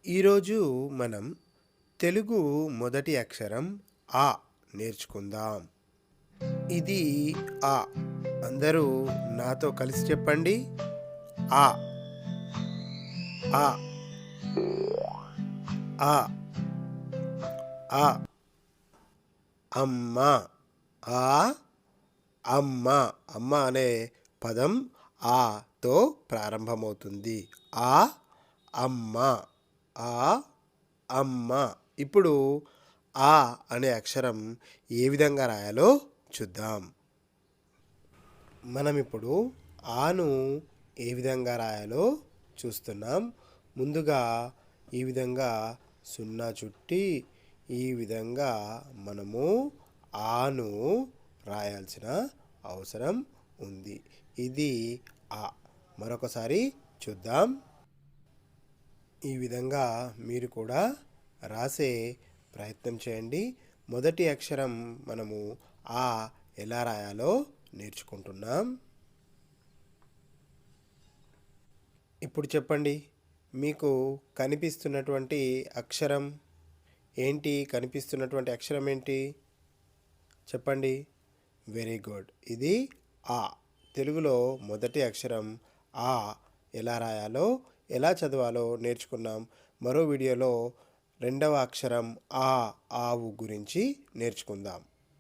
ఈరోజు మనం తెలుగు మొదటి అక్షరం ఆ నేర్చుకుందాం. ఇది ఆ. అందరూ నాతో కలిసి చెప్పండి. ఆ ఆ ఆ ఆ. అమ్మ. ఆ అమ్మ. అమ్మ అనే పదం ఆతో ప్రారంభమవుతుంది. ఆ అమ్మ. ఆ అమ్మ. ఇప్పుడు ఆ అనే అక్షరం ఏ విధంగా రాయాలో చూద్దాం. మనం ఇప్పుడు ఆను ఏ విధంగా రాయాలో చూస్తున్నాం. ముందుగా ఈ విధంగా సున్నా చుట్టి ఈ విధంగా మనము ఆను రాయాల్సిన అవసరం ఉంది. ఇది ఆ. మరొకసారి చూద్దాం. ఈ విధంగా మీరు కూడా రాసే ప్రయత్నం చేయండి. మొదటి అక్షరం మనము ఆ ఎలా రాయాలో నేర్చుకుంటున్నాం. ఇప్పుడు చెప్పండి, మీకు కనిపిస్తున్నటువంటి అక్షరం ఏంటి? కనిపిస్తున్నటువంటి అక్షరం ఏంటి? చెప్పండి. Very good. ఇది ఆ. తెలుగులో మొదటి అక్షరం ఆ ఎలా రాయాలో, ఎలా చదవాలో నేర్చుకున్నాం. మరో వీడియోలో రెండవ అక్షరం ఆ ఆవు గురించి నేర్చుకుందాం.